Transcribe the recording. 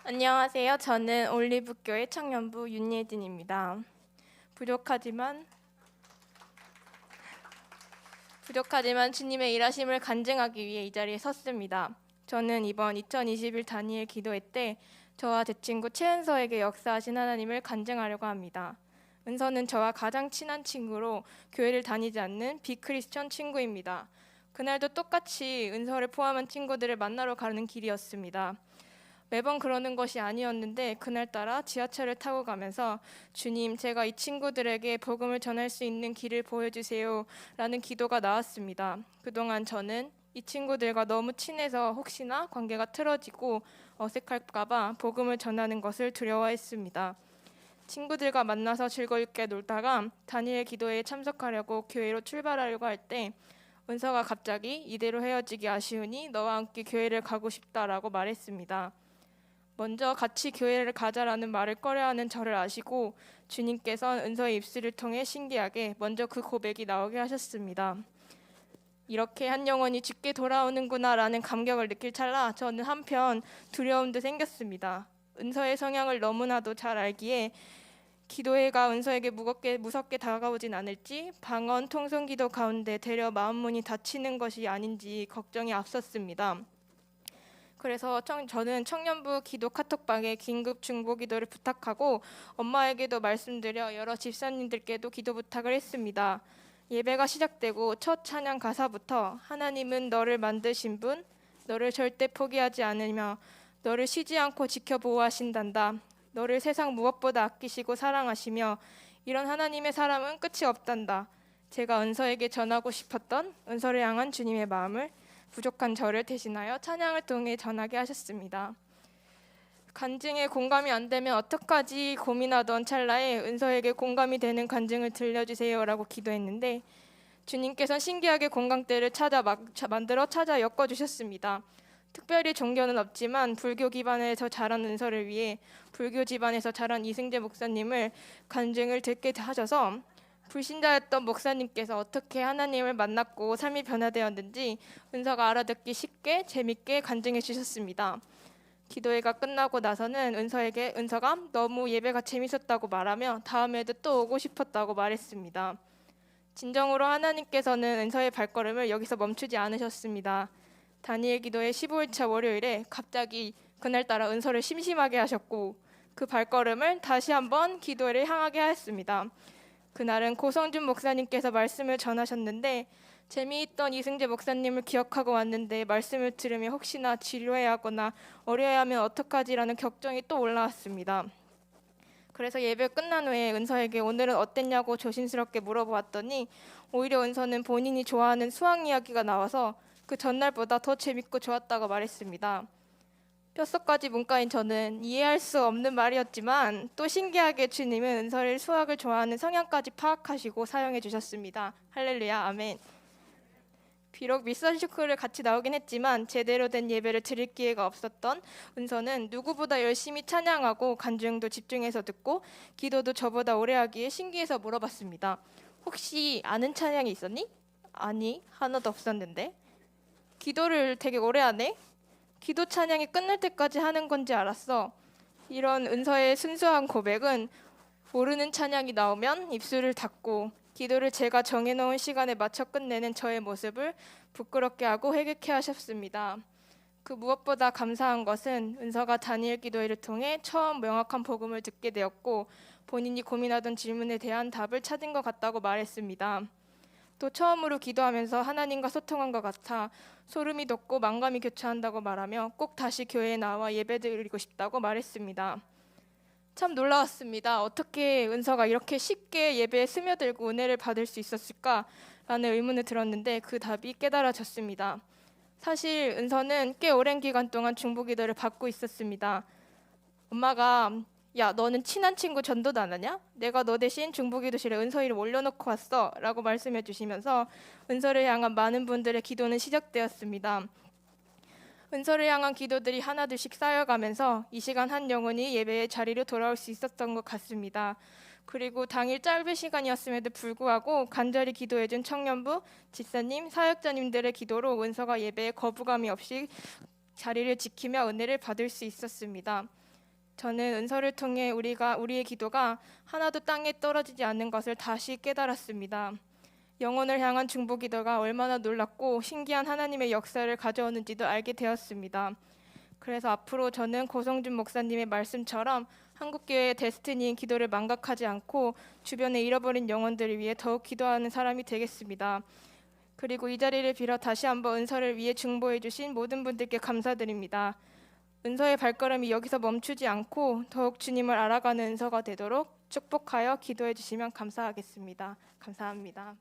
안녕하세요. 저는 올리브교회 청년부 윤예진입니다. 부족하지만 주님의 일하심을 간증하기 위해 이 자리에 섰습니다. 저는 이번 2021 다니엘 기도회 때 저와 제 친구 최은서에게 역사하신 하나님을 간증하려고 합니다. 은서는 저와 가장 친한 친구로 교회를 다니지 않는 비크리스천 친구입니다. 그날도 똑같이 은서를 포함한 친구들을 만나러 가는 길이었습니다. 매번 그러는 것이 아니었는데 그날따라 지하철을 타고 가면서 주님, 제가 이 친구들에게 복음을 전할 수 있는 길을 보여주세요 라는 기도가 나왔습니다. 그동안 저는 이 친구들과 너무 친해서 혹시나 관계가 틀어지고 어색할까봐 복음을 전하는 것을 두려워했습니다. 친구들과 만나서 즐겁게 놀다가 다니엘 기도회에 참석하려고 교회로 출발하려고 할 때 은서가 갑자기 이대로 헤어지기 아쉬우니 너와 함께 교회를 가고 싶다라고 말했습니다. 먼저 같이 교회를 가자라는 말을 꺼려하는 저를 아시고 주님께서는 은서의 입술을 통해 신기하게 먼저 그 고백이 나오게 하셨습니다. 이렇게 한 영혼이 죽게 돌아오는구나 라는 감격을 느낄 찰나 저는 한편 두려움도 생겼습니다. 은서의 성향을 너무나도 잘 알기에 기도회가 은서에게 무섭게 다가오진 않을지, 방언 통성기도 가운데 되려 마음문이 닫히는 것이 아닌지 걱정이 앞섰습니다. 그래서 저는 청년부 기도 카톡방에 긴급 중보기도를 부탁하고 엄마에게도 말씀드려 여러 집사님들께도 기도 부탁을 했습니다. 예배가 시작되고 첫 찬양 가사부터 하나님은 너를 만드신 분, 너를 절대 포기하지 않으며 너를 쉬지 않고 지켜보호하신단다. 너를 세상 무엇보다 아끼시고 사랑하시며 이런 하나님의 사랑은 끝이 없단다. 제가 은서에게 전하고 싶었던 은서를 향한 주님의 마음을 부족한 저를 대신하여 찬양을 통해 전하게 하셨습니다. 간증에 공감이 안 되면 어떡하지 고민하던 찰나에 은서에게 공감이 되는 간증을 들려주세요 라고 기도했는데 주님께서 신기하게 공감대를 만들어 엮어주셨습니다. 특별히 종교는 없지만 불교 기반에서 자란 은서를 위해 불교 집안에서 자란 이승재 목사님을 간증을 듣게 하셔서 불신자였던 목사님께서 어떻게 하나님을 만났고 삶이 변화되었는지 은서가 알아듣기 쉽게 재밌게 간증해 주셨습니다. 기도회가 끝나고 나서는 은서가 너무 예배가 재밌었다고 말하며 다음에도 또 오고 싶었다고 말했습니다. 진정으로 하나님께서는 은서의 발걸음을 여기서 멈추지 않으셨습니다. 다니엘 기도회 15일차 월요일에 갑자기 그날따라 은서를 심심하게 하셨고 그 발걸음을 다시 한번 기도회를 향하게 하였습니다. 그날은 고성준 목사님께서 말씀을 전하셨는데 재미있던 이승재 목사님을 기억하고 왔는데 말씀을 들으며 혹시나 지루해야 하거나 어려야 하면 어떡하지라는 걱정이 또 올라왔습니다. 그래서 예배 끝난 후에 은서에게 오늘은 어땠냐고 조심스럽게 물어보았더니 오히려 은서는 본인이 좋아하는 수학 이야기가 나와서 그 전날보다 더 재밌고 좋았다고 말했습니다. 뼛속까지 문과인 저는 이해할 수 없는 말이었지만 또 신기하게 주님은 은서를 수학을 좋아하는 성향까지 파악하시고 사용해 주셨습니다. 할렐루야, 아멘. 비록 미션쇼크를 같이 나오긴 했지만 제대로 된 예배를 드릴 기회가 없었던 은서는 누구보다 열심히 찬양하고 간증도 집중해서 듣고 기도도 저보다 오래 하기에 신기해서 물어봤습니다. 혹시 아는 찬양이 있었니? 아니, 하나도 없었는데. 기도를 되게 오래 하네? 기도 찬양이 끝날 때까지 하는 건지 알았어. 이런 은서의 순수한 고백은 모르는 찬양이 나오면 입술을 닫고 기도를 제가 정해놓은 시간에 맞춰 끝내는 저의 모습을 부끄럽게 하고 회개케 하셨습니다. 그 무엇보다 감사한 것은 은서가 다니엘 기도회를 통해 처음 명확한 복음을 듣게 되었고 본인이 고민하던 질문에 대한 답을 찾은 것 같다고 말했습니다. 또 처음으로 기도하면서 하나님과 소통한 것 같아 소름이 돋고 만감이 교차한다고 말하며 꼭 다시 교회에 나와 예배드리고 싶다고 말했습니다. 참 놀라웠습니다. 어떻게 은서가 이렇게 쉽게 예배에 스며들고 은혜를 받을 수 있었을까라는 의문을 들었는데 그 답이 깨달아졌습니다. 사실 은서는 꽤 오랜 기간 동안 중보기도를 받고 있었습니다. 엄마가 야, 너는 친한 친구 전도도 안 하냐? 내가 너 대신 중보기도실에 은서 이름 올려놓고 왔어 라고 말씀해 주시면서 은서를 향한 많은 분들의 기도는 시작되었습니다. 은서를 향한 기도들이 하나둘씩 쌓여가면서 이 시간 한 영혼이 예배의 자리로 돌아올 수 있었던 것 같습니다. 그리고 당일 짧은 시간이었음에도 불구하고 간절히 기도해준 청년부, 집사님, 사역자님들의 기도로 은서가 예배에 거부감이 없이 자리를 지키며 은혜를 받을 수 있었습니다. 저는 은서를 통해 우리의 기도가 하나도 땅에 떨어지지 않는 것을 다시 깨달았습니다. 영혼을 향한 중보 기도가 얼마나 놀랍고 신기한 하나님의 역사를 가져오는지도 알게 되었습니다. 그래서 앞으로 저는 고성준 목사님의 말씀처럼 한국교회의 데스티니인 기도를 망각하지 않고 주변에 잃어버린 영혼들을 위해 더욱 기도하는 사람이 되겠습니다. 그리고 이 자리를 빌어 다시 한번 은서를 위해 중보해 주신 모든 분들께 감사드립니다. 은서의 발걸음이 여기서 멈추지 않고 더욱 주님을 알아가는 은서가 되도록 축복하여 기도해 주시면 감사하겠습니다. 감사합니다.